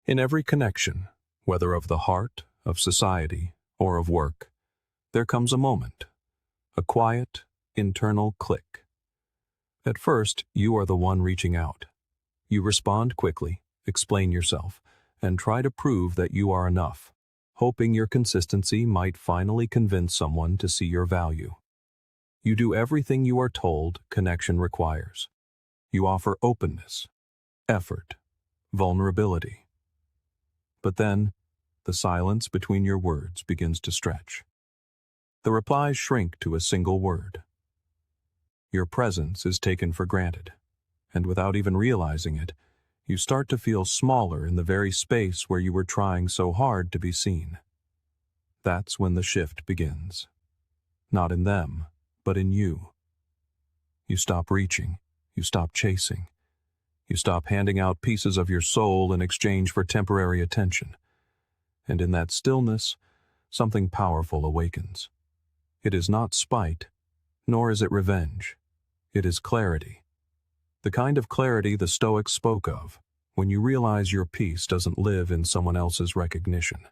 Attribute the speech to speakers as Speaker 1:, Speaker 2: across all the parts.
Speaker 1: In every connection, whether of the heart, of society, or of work, there comes a moment, a quiet, internal click. At first, you are the one reaching out. You respond quickly, explain yourself, and try to prove that you are enough, hoping your consistency might finally convince someone to see your value. You do everything you are told connection requires. You offer openness, effort, vulnerability. But then, the silence between your words begins to stretch. The replies shrink to a single word. Your presence is taken for granted, and without even realizing it, you start to feel smaller in the very space where you were trying so hard to be seen. That's when the shift begins. Not in them, but in you. You stop reaching, you stop chasing. You stop handing out pieces of your soul in exchange for temporary attention. And in that stillness, something powerful awakens. It is not spite, nor is it revenge. It is clarity. The kind of clarity the Stoics spoke of, when you realize your peace doesn't live in someone else's recognition.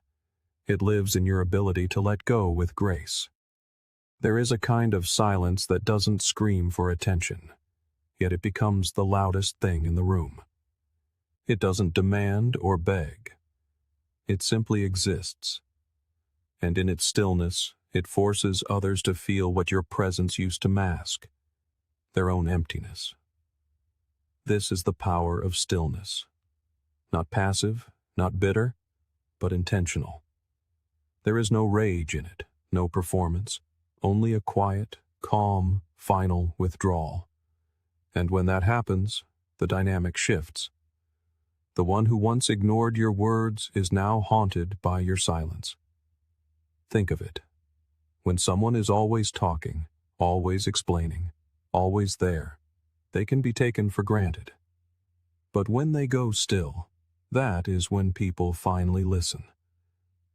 Speaker 1: It lives in your ability to let go with grace. There is a kind of silence that doesn't scream for attention, yet it becomes the loudest thing in the room. It doesn't demand or beg. It simply exists. And in its stillness, it forces others to feel what your presence used to mask, their own emptiness. This is the power of stillness. Not passive, not bitter, but intentional. There is no rage in it, no performance, only a quiet, calm, final withdrawal. And when that happens, the dynamic shifts. The one who once ignored your words is now haunted by your silence. Think of it. When someone is always talking, always explaining, always there, they can be taken for granted. But when they go still, that is when people finally listen.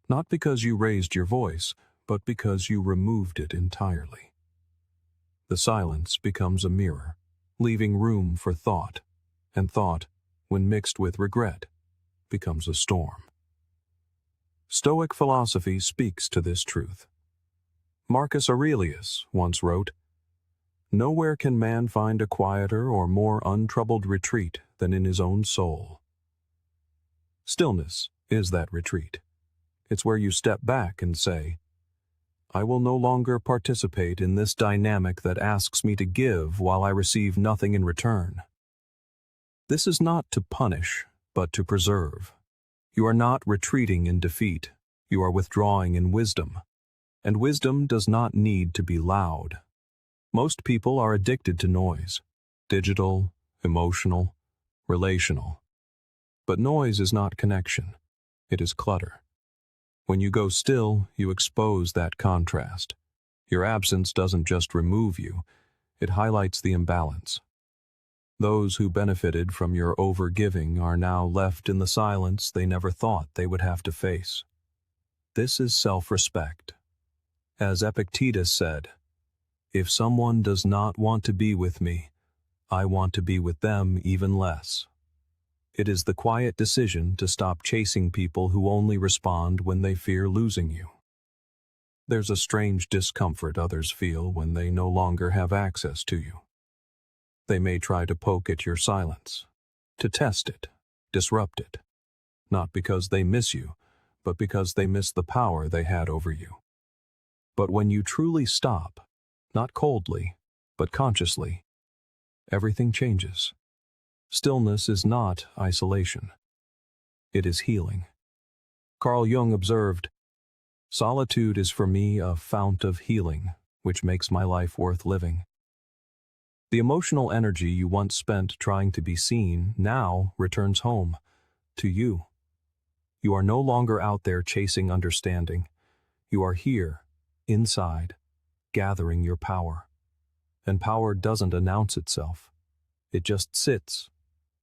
Speaker 1: Not because you raised your voice, but because you removed it entirely. The silence becomes a mirror, leaving room for thought, and thought, when mixed with regret, becomes a storm. Stoic philosophy speaks to this truth. Marcus Aurelius once wrote, "Nowhere can man find a quieter or more untroubled retreat than in his own soul." Stillness is that retreat. It's where you step back and say, I will no longer participate in this dynamic that asks me to give while I receive nothing in return. This is not to punish, but to preserve. You are not retreating in defeat. You are withdrawing in wisdom. And wisdom does not need to be loud. Most people are addicted to noise, digital, emotional, relational. But noise is not connection. It is clutter. When you go still, you expose that contrast. Your absence doesn't just remove you, it highlights the imbalance. Those who benefited from your overgiving are now left in the silence they never thought they would have to face. This is self-respect. As Epictetus said, "If someone does not want to be with me, I want to be with them even less." It is the quiet decision to stop chasing people who only respond when they fear losing you. There's a strange discomfort others feel when they no longer have access to you. They may try to poke at your silence, to test it, disrupt it, not because they miss you, but because they miss the power they had over you. But when you truly stop, not coldly, but consciously, everything changes. Stillness is not isolation. It is healing. Carl Jung observed, "Solitude is for me a fount of healing, which makes my life worth living." The emotional energy you once spent trying to be seen now returns home, to you. You are no longer out there chasing understanding. You are here, inside, gathering your power. And power doesn't announce itself. It just sits,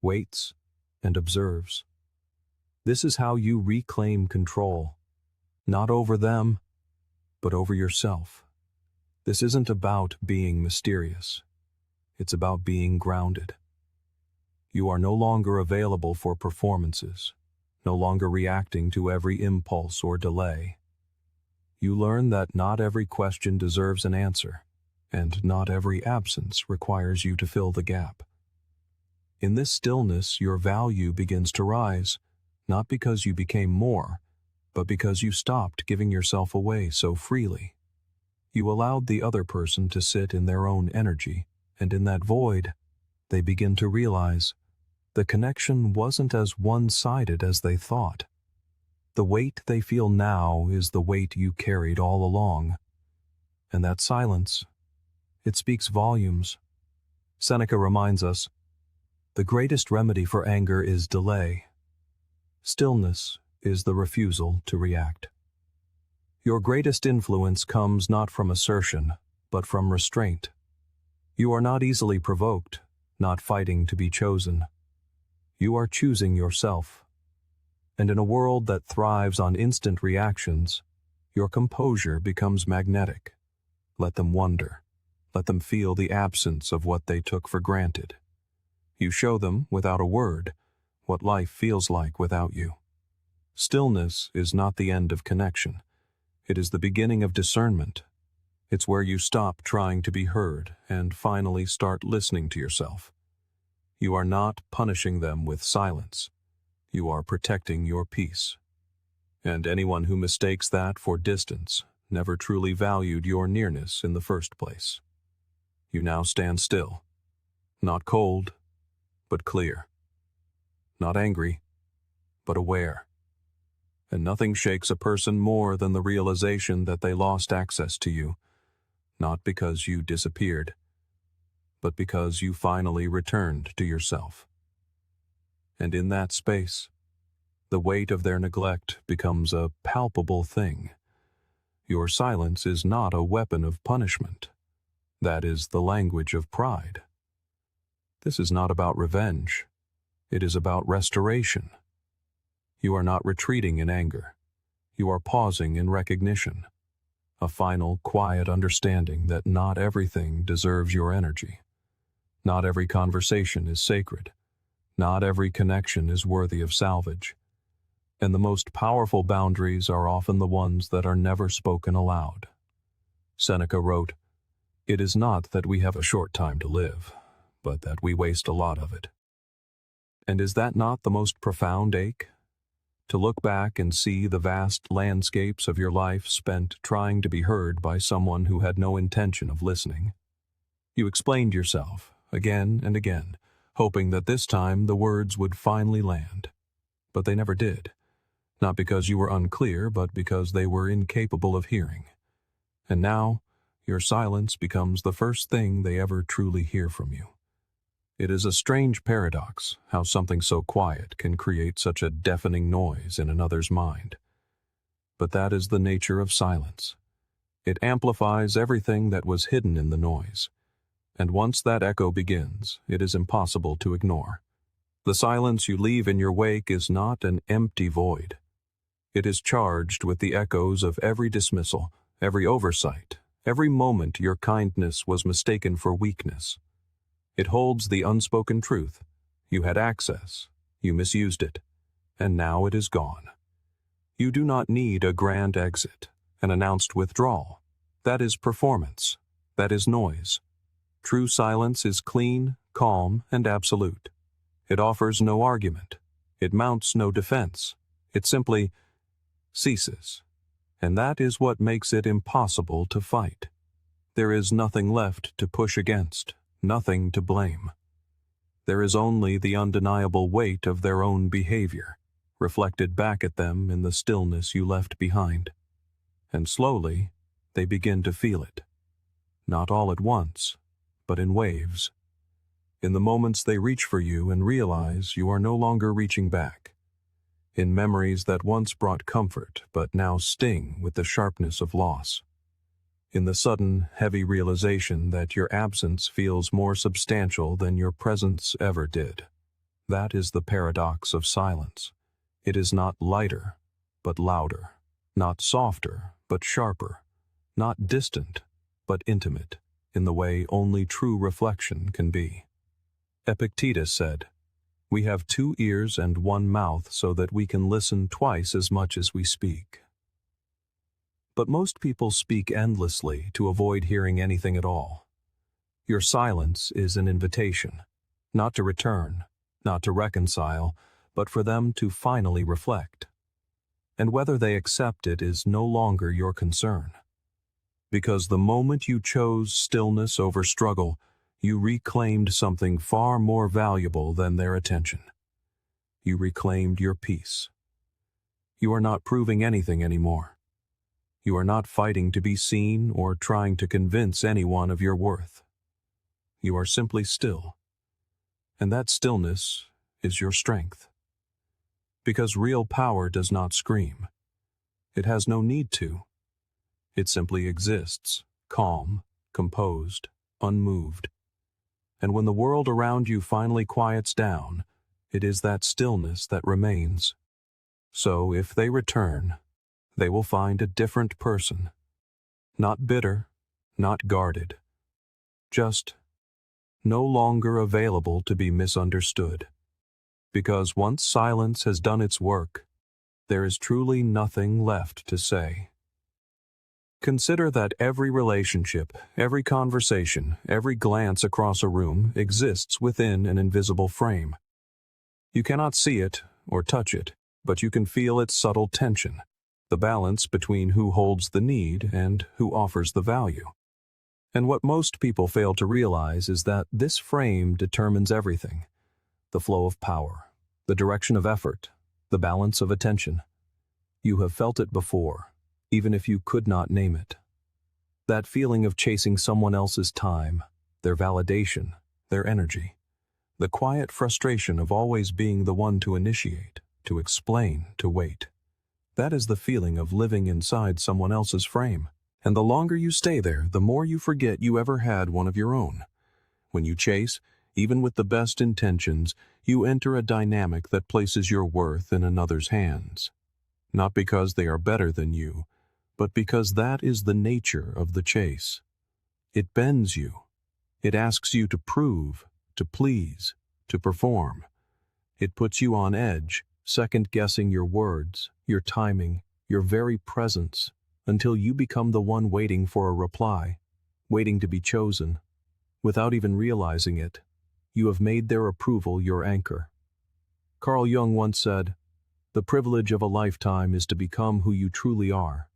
Speaker 1: waits, and observes. This is how you reclaim control, not over them, but over yourself. This isn't about being mysterious. It's about being grounded. You are no longer available for performances, no longer reacting to every impulse or delay. You learn that not every question deserves an answer, and not every absence requires you to fill the gap. In this stillness, your value begins to rise, not because you became more, but because you stopped giving yourself away so freely. You allowed the other person to sit in their own energy, and in that void, they begin to realize the connection wasn't as one-sided as they thought. The weight they feel now is the weight you carried all along. And that silence, it speaks volumes. Seneca reminds us, the greatest remedy for anger is delay. Stillness is the refusal to react. Your greatest influence comes not from assertion, but from restraint. You are not easily provoked, not fighting to be chosen. You are choosing yourself. And in a world that thrives on instant reactions, your composure becomes magnetic. Let them wonder. Let them feel the absence of what they took for granted. You show them, without a word, what life feels like without you. Stillness is not the end of connection. It is the beginning of discernment. It's where you stop trying to be heard and finally start listening to yourself. You are not punishing them with silence. You are protecting your peace. And anyone who mistakes that for distance never truly valued your nearness in the first place. You now stand still, not cold, but clear. Not angry, but aware. And nothing shakes a person more than the realization that they lost access to you, not because you disappeared, but because you finally returned to yourself. And in that space, the weight of their neglect becomes a palpable thing. Your silence is not a weapon of punishment. That is the language of pride. This is not about revenge. It is about restoration. You are not retreating in anger. You are pausing in recognition. A final, quiet understanding that not everything deserves your energy. Not every conversation is sacred. Not every connection is worthy of salvage. And the most powerful boundaries are often the ones that are never spoken aloud. Seneca wrote, "It is not that we have a short time to live, but that we waste a lot of it." And is that not the most profound ache? To look back and see the vast landscapes of your life spent trying to be heard by someone who had no intention of listening. You explained yourself, again and again, hoping that this time the words would finally land. But they never did. Not because you were unclear, but because they were incapable of hearing. And now, your silence becomes the first thing they ever truly hear from you. It is a strange paradox how something so quiet can create such a deafening noise in another's mind. But that is the nature of silence. It amplifies everything that was hidden in the noise. And once that echo begins, it is impossible to ignore. The silence you leave in your wake is not an empty void. It is charged with the echoes of every dismissal, every oversight, every moment your kindness was mistaken for weakness. It holds the unspoken truth. You had access, you misused it, and now it is gone. You do not need a grand exit, an announced withdrawal. That is performance. That is noise. True silence is clean, calm, and absolute. It offers no argument. It mounts no defense. It simply ceases. And that is what makes it impossible to fight. There is nothing left to push against, nothing to blame. There is only the undeniable weight of their own behavior, reflected back at them in the stillness you left behind. And slowly, they begin to feel it. Not all at once, but in waves. In the moments they reach for you and realize you are no longer reaching back. In memories that once brought comfort, but now sting with the sharpness of loss. In the sudden, heavy realization that your absence feels more substantial than your presence ever did. That is the paradox of silence. It is not lighter, but louder. Not softer, but sharper. Not distant, but intimate, in the way only true reflection can be. Epictetus said, We have 2 ears and 1 mouth so that we can listen twice as much as we speak. But most people speak endlessly to avoid hearing anything at all. Your silence is an invitation, not to return, not to reconcile, but for them to finally reflect. And whether they accept it is no longer your concern. Because the moment you chose stillness over struggle, you reclaimed something far more valuable than their attention. You reclaimed your peace. You are not proving anything anymore. You are not fighting to be seen or trying to convince anyone of your worth. You are simply still. And that stillness is your strength. Because real power does not scream. It has no need to. It simply exists, calm, composed, unmoved. And when the world around you finally quiets down, it is that stillness that remains. So if they return, they will find a different person. Not bitter, not guarded. Just no longer available to be misunderstood. Because once silence has done its work, there is truly nothing left to say. Consider that every relationship, every conversation, every glance across a room exists within an invisible frame. You cannot see it or touch it, but you can feel its subtle tension, the balance between who holds the need and who offers the value. And what most people fail to realize is that this frame determines everything: the flow of power, the direction of effort, the balance of attention. You have felt it before, even if you could not name it. That feeling of chasing someone else's time, their validation, their energy. The quiet frustration of always being the one to initiate, to explain, to wait. That is the feeling of living inside someone else's frame. And the longer you stay there, the more you forget you ever had one of your own. When you chase, even with the best intentions, you enter a dynamic that places your worth in another's hands. Not because they are better than you, but because that is the nature of the chase. It bends you. It asks you to prove, to please, to perform. It puts you on edge, second-guessing your words, your timing, your very presence, until you become the one waiting for a reply, waiting to be chosen. Without even realizing it, you have made their approval your anchor. Carl Jung once said, "The privilege of a lifetime is to become who you truly are.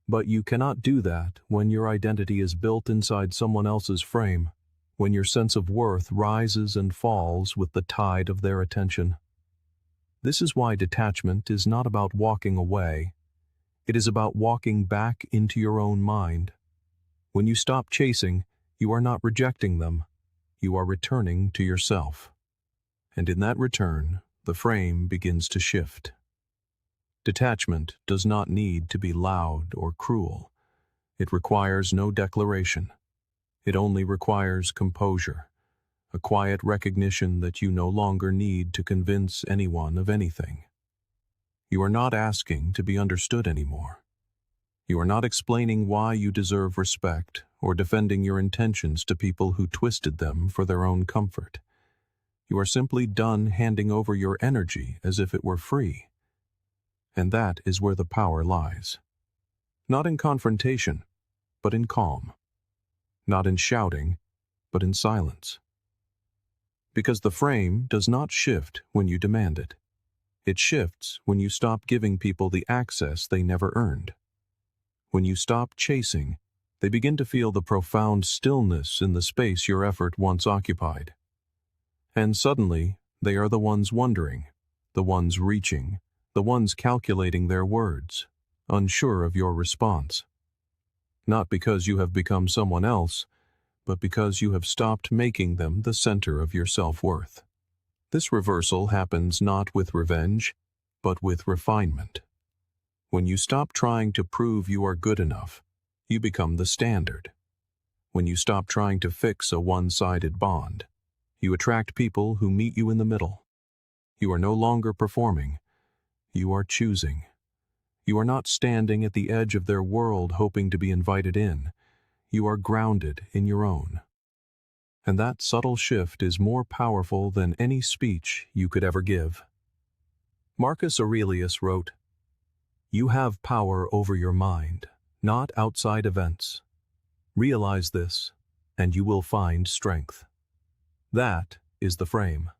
Speaker 1: But you cannot do that when your identity is built inside someone else's frame, when your sense of worth rises and falls with the tide of their attention." This is why detachment is not about walking away. It is about walking back into your own mind. When you stop chasing, you are not rejecting them. You are returning to yourself. And in that return, the frame begins to shift. Detachment does not need to be loud or cruel. It requires no declaration. It only requires composure, a quiet recognition that you no longer need to convince anyone of anything. You are not asking to be understood anymore. You are not explaining why you deserve respect or defending your intentions to people who twisted them for their own comfort. You are simply done handing over your energy as if it were free. And that is where the power lies. Not in confrontation, but in calm. Not in shouting, but in silence. Because the frame does not shift when you demand it. It shifts when you stop giving people the access they never earned. When you stop chasing, they begin to feel the profound stillness in the space your effort once occupied. And suddenly, they are the ones wondering, the ones reaching, the ones calculating their words, unsure of your response. Not because you have become someone else, but because you have stopped making them the center of your self-worth. This reversal happens not with revenge, but with refinement. When you stop trying to prove you are good enough, you become the standard. When you stop trying to fix a one-sided bond, you attract people who meet you in the middle. You are no longer performing. You are choosing. You are not standing at the edge of their world hoping to be invited in. You are grounded in your own. And that subtle shift is more powerful than any speech you could ever give. Marcus Aurelius wrote, "You have power over your mind, not outside events. Realize this, and you will find strength." That is the frame,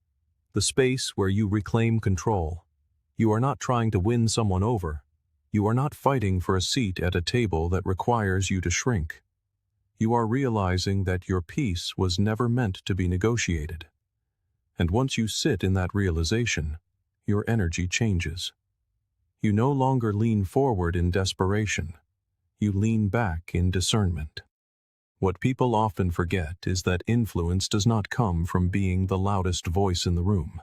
Speaker 1: the space where you reclaim control. You are not trying to win someone over. You are not fighting for a seat at a table that requires you to shrink. You are realizing that your peace was never meant to be negotiated. And once you sit in that realization, your energy changes. You no longer lean forward in desperation. You lean back in discernment. What people often forget is that influence does not come from being the loudest voice in the room.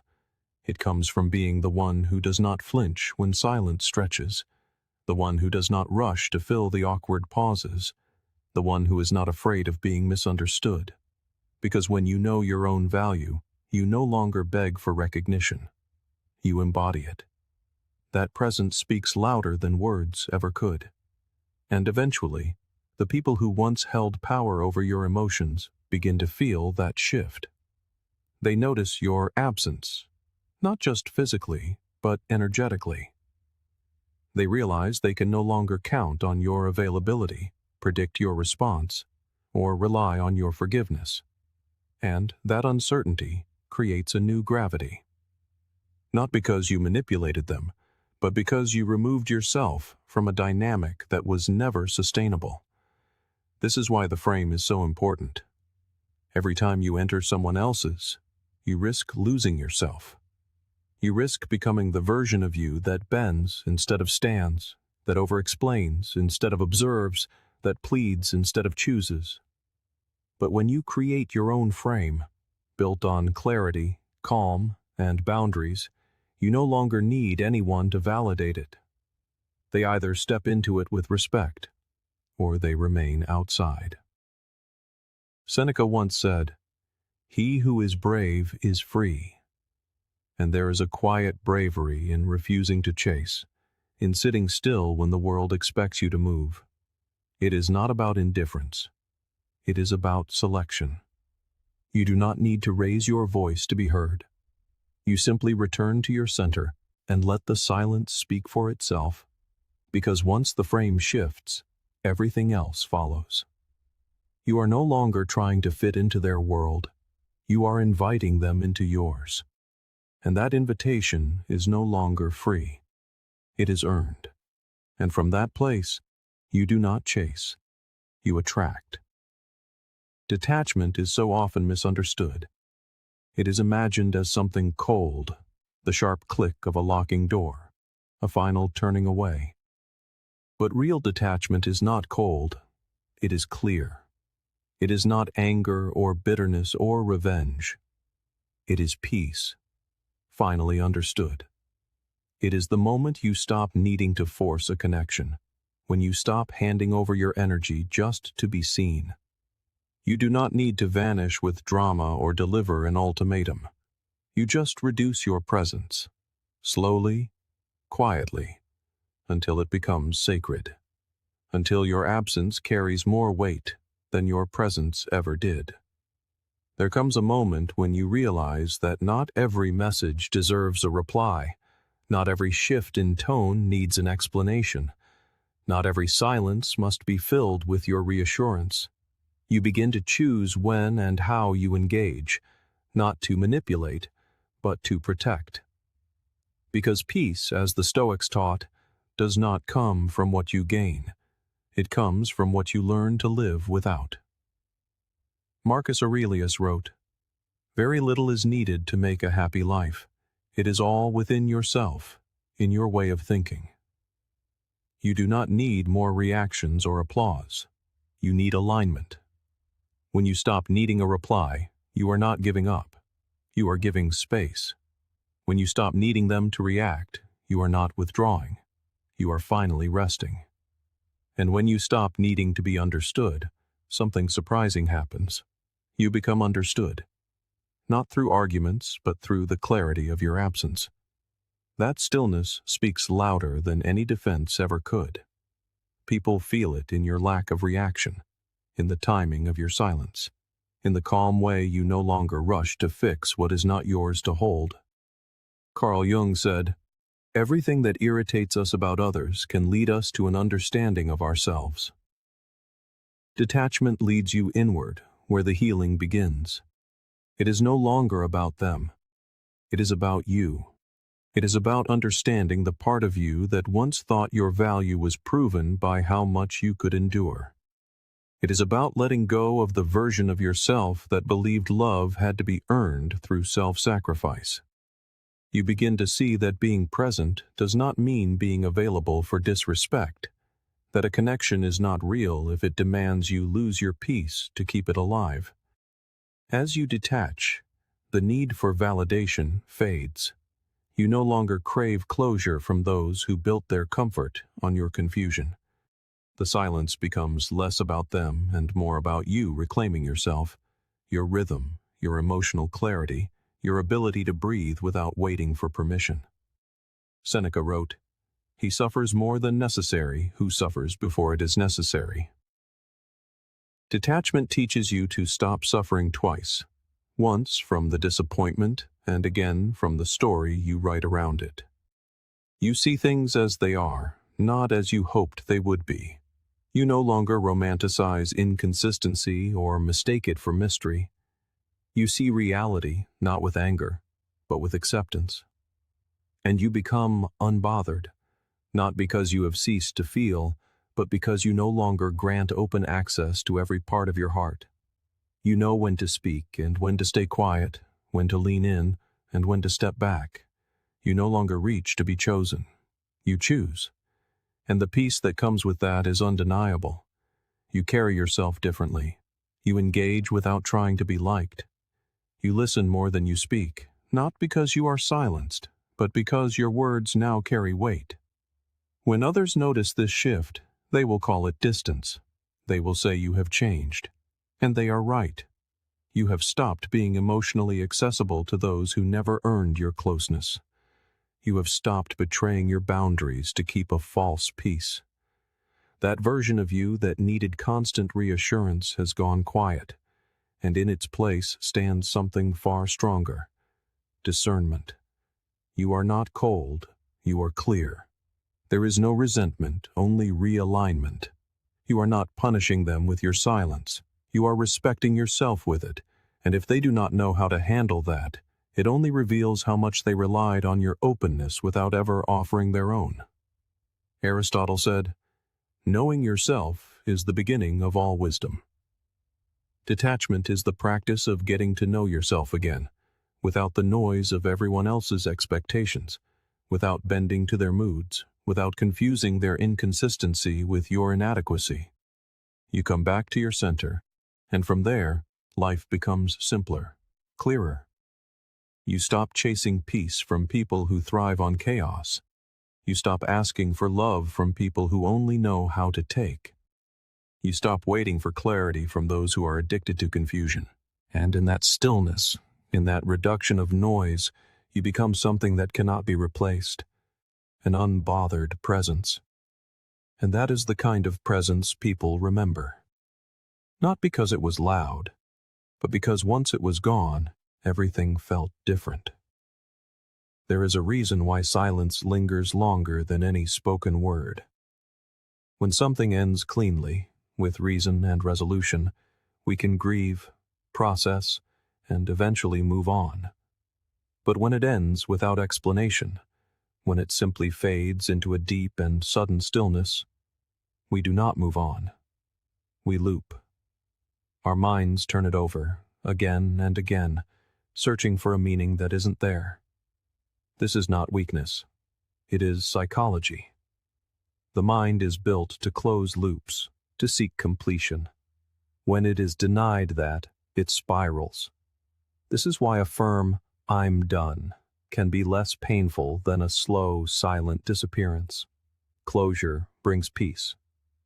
Speaker 1: It comes from being the one who does not flinch when silence stretches, the one who does not rush to fill the awkward pauses, the one who is not afraid of being misunderstood. Because when you know your own value, you no longer beg for recognition. You embody it. That presence speaks louder than words ever could. And eventually, the people who once held power over your emotions begin to feel that shift. They notice your absence, not just physically, but energetically. They realize they can no longer count on your availability, predict your response, or rely on your forgiveness. And that uncertainty creates a new gravity. Not because you manipulated them, but because you removed yourself from a dynamic that was never sustainable. This is why the frame is so important. Every time you enter someone else's, you risk losing yourself. You risk becoming the version of you that bends instead of stands, that overexplains instead of observes, that pleads instead of chooses. But when you create your own frame, built on clarity, calm, and boundaries, you no longer need anyone to validate it. They either step into it with respect, or they remain outside. Seneca once said, "He who is brave is free." And there is a quiet bravery in refusing to chase, in sitting still when the world expects you to move. It is not about indifference. It is about selection. You do not need to raise your voice to be heard. You simply return to your center and let the silence speak for itself, because once the frame shifts, everything else follows. You are no longer trying to fit into their world. You are inviting them into yours. And that invitation is no longer free. It is earned. And from that place, you do not chase. You attract. Detachment is so often misunderstood. It is imagined as something cold, the sharp click of a locking door, a final turning away. But real detachment is not cold. It is clear. It is not anger or bitterness or revenge. It is peace, finally understood. It is the moment you stop needing to force a connection, when you stop handing over your energy just to be seen. You do not need to vanish with drama or deliver an ultimatum. You just reduce your presence, slowly, quietly, until it becomes sacred, until your absence carries more weight than your presence ever did. There comes a moment when you realize that not every message deserves a reply, not every shift in tone needs an explanation, not every silence must be filled with your reassurance. You begin to choose when and how you engage, not to manipulate, but to protect. Because peace, as the Stoics taught, does not come from what you gain. It comes from what you learn to live without. Marcus Aurelius wrote, "Very little is needed to make a happy life. It is all within yourself, in your way of thinking." You do not need more reactions or applause. You need alignment. When you stop needing a reply, you are not giving up. You are giving space. When you stop needing them to react, you are not withdrawing. You are finally resting. And when you stop needing to be understood, something surprising happens. You become understood. Not through arguments, but through the clarity of your absence. That stillness speaks louder than any defense ever could. People feel it in your lack of reaction, in the timing of your silence. In the calm way, you no longer rush to fix what is not yours to hold. Carl Jung said, "Everything that irritates us about others can lead us to an understanding of ourselves." Detachment leads you inward, where the healing begins. It is no longer about them. It is about you. It is about understanding the part of you that once thought your value was proven by how much you could endure. It is about letting go of the version of yourself that believed love had to be earned through self-sacrifice. You begin to see that being present does not mean being available for disrespect, that a connection is not real if it demands you lose your peace to keep it alive. As you detach, the need for validation fades. You no longer crave closure from those who built their comfort on your confusion. The silence becomes less about them and more about you reclaiming yourself, your rhythm, your emotional clarity, your ability to breathe without waiting for permission. Seneca wrote, "He suffers more than necessary who suffers before it is necessary." Detachment teaches you to stop suffering twice, once from the disappointment and again from the story you write around it. You see things as they are, not as you hoped they would be. You no longer romanticize inconsistency or mistake it for mystery. You see reality not with anger, but with acceptance. And you become unbothered, not because you have ceased to feel, but because you no longer grant open access to every part of your heart. You know when to speak and when to stay quiet, when to lean in and when to step back. You no longer reach to be chosen. You choose. And the peace that comes with that is undeniable. You carry yourself differently. You engage without trying to be liked. You listen more than you speak, not because you are silenced, but because your words now carry weight. When others notice this shift, they will call it distance. They will say you have changed. And they are right. You have stopped being emotionally accessible to those who never earned your closeness. You have stopped betraying your boundaries to keep a false peace. That version of you that needed constant reassurance has gone quiet, and in its place stands something far stronger: discernment. You are not cold, you are clear. There is no resentment, only realignment. You are not punishing them with your silence. You are respecting yourself with it, and if they do not know how to handle that, it only reveals how much they relied on your openness without ever offering their own. Aristotle said, "Knowing yourself is the beginning of all wisdom." Detachment is the practice of getting to know yourself again, without the noise of everyone else's expectations, without bending to their moods, without confusing their inconsistency with your inadequacy. You come back to your center, and from there, life becomes simpler, clearer. You stop chasing peace from people who thrive on chaos. You stop asking for love from people who only know how to take. You stop waiting for clarity from those who are addicted to confusion. And in that stillness, in that reduction of noise, you become something that cannot be replaced, an unbothered presence. And that is the kind of presence people remember. Not because it was loud, but because once it was gone, everything felt different. There is a reason why silence lingers longer than any spoken word. When something ends cleanly, with reason and resolution, we can grieve, process, and eventually move on. But when it ends without explanation, when it simply fades into a deep and sudden stillness, we do not move on. We loop. Our minds turn it over, again and again, searching for a meaning that isn't there. This is not weakness. It is psychology. The mind is built to close loops, to seek completion. When it is denied that, it spirals. This is why a firm "I'm done" can be less painful than a slow, silent disappearance. Closure brings peace.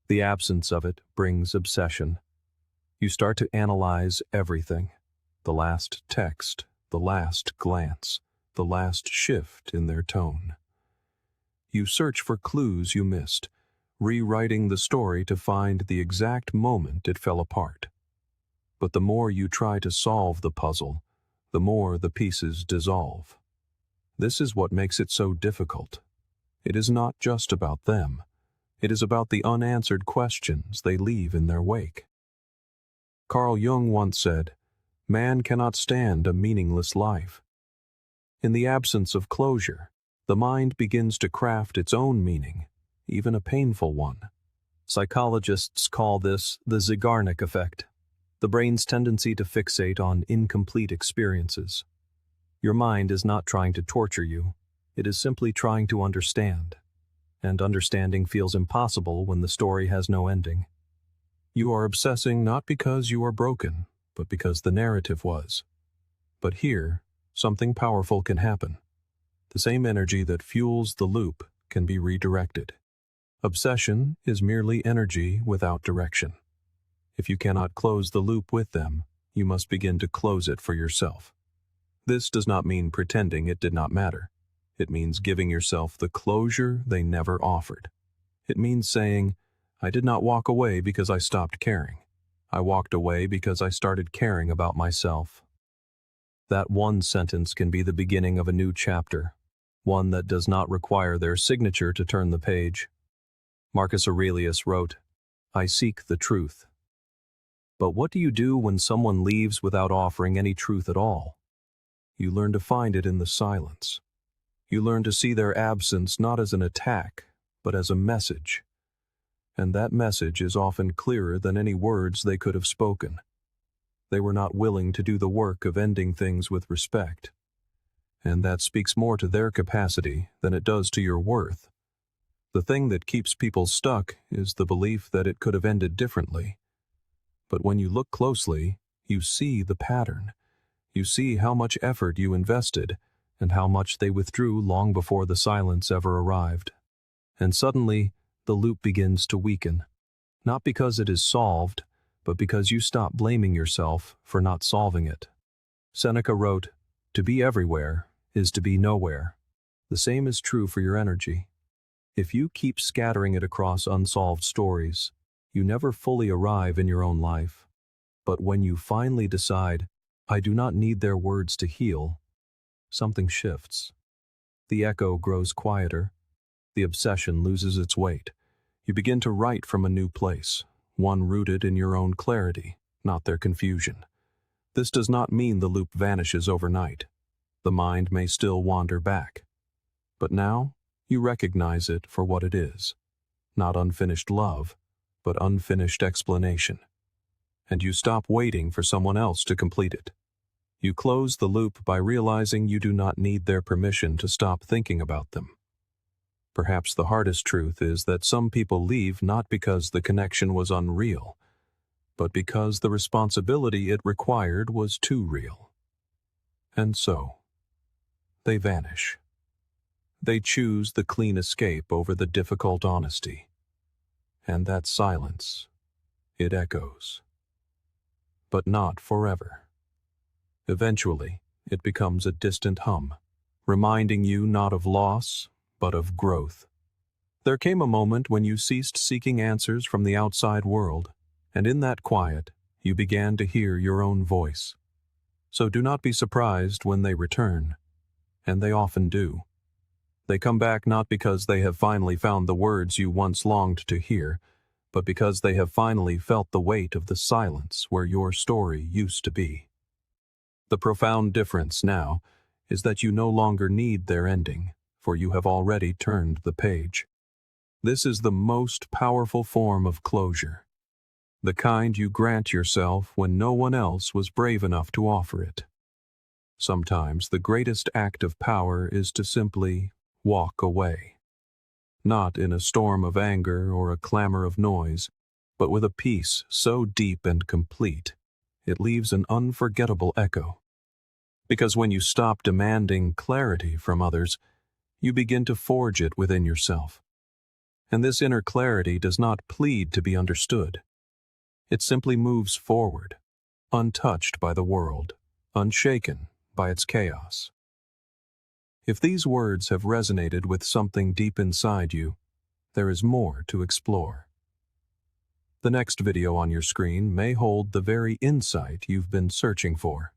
Speaker 1: The absence of it brings obsession. You start to analyze everything: the last text, the last glance, the last shift in their tone. You search for clues you missed, rewriting the story to find the exact moment it fell apart. But the more you try to solve the puzzle, the more the pieces dissolve. This is what makes it so difficult. It is not just about them. It is about the unanswered questions they leave in their wake. Carl Jung once said, "Man cannot stand a meaningless life." In the absence of closure, the mind begins to craft its own meaning, even a painful one. Psychologists call this the Zeigarnik effect, the brain's tendency to fixate on incomplete experiences. Your mind is not trying to torture you, it is simply trying to understand. And understanding feels impossible when the story has no ending. You are obsessing not because you are broken, but because the narrative was. But here, something powerful can happen. The same energy that fuels the loop can be redirected. Obsession is merely energy without direction. If you cannot close the loop with them, you must begin to close it for yourself. This does not mean pretending it did not matter. It means giving yourself the closure they never offered. It means saying, "I did not walk away because I stopped caring. I walked away because I started caring about myself." That one sentence can be the beginning of a new chapter, one that does not require their signature to turn the page. Marcus Aurelius wrote, "I seek the truth." But what do you do when someone leaves without offering any truth at all? You learn to find it in the silence. You learn to see their absence not as an attack, but as a message. And that message is often clearer than any words they could have spoken. They were not willing to do the work of ending things with respect. And that speaks more to their capacity than it does to your worth. The thing that keeps people stuck is the belief that it could have ended differently. But when you look closely, you see the pattern. You see how much effort you invested, and how much they withdrew long before the silence ever arrived. And suddenly, the loop begins to weaken. Not because it is solved, but because you stop blaming yourself for not solving it. Seneca wrote, "To be everywhere is to be nowhere." The same is true for your energy. If you keep scattering it across unsolved stories, you never fully arrive in your own life. But when you finally decide, "I do not need their words to heal," something shifts. The echo grows quieter. The obsession loses its weight. You begin to write from a new place, one rooted in your own clarity, not their confusion. This does not mean the loop vanishes overnight. The mind may still wander back. But now, you recognize it for what it is. Not unfinished love, but unfinished explanation. And you stop waiting for someone else to complete it. You close the loop by realizing you do not need their permission to stop thinking about them. Perhaps the hardest truth is that some people leave not because the connection was unreal, but because the responsibility it required was too real. And so, they vanish. They choose the clean escape over the difficult honesty. And that silence, it echoes. But not forever. Eventually, it becomes a distant hum, reminding you not of loss, but of growth. There came a moment when you ceased seeking answers from the outside world, and in that quiet, you began to hear your own voice. So do not be surprised when they return, and they often do. They come back not because they have finally found the words you once longed to hear, but because they have finally felt the weight of the silence where your story used to be. The profound difference now is that you no longer need their ending, for you have already turned the page. This is the most powerful form of closure, the kind you grant yourself when no one else was brave enough to offer it. Sometimes the greatest act of power is to simply walk away, not in a storm of anger or a clamor of noise, but with a peace so deep and complete, it leaves an unforgettable echo. Because when you stop demanding clarity from others, you begin to forge it within yourself. And this inner clarity does not plead to be understood. It simply moves forward, untouched by the world, unshaken by its chaos. If these words have resonated with something deep inside you, there is more to explore. The next video on your screen may hold the very insight you've been searching for.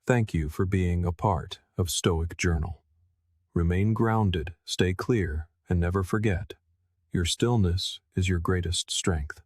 Speaker 1: Thank you for being a part of Stoic Journal. Remain grounded, stay clear, and never forget, your stillness is your greatest strength.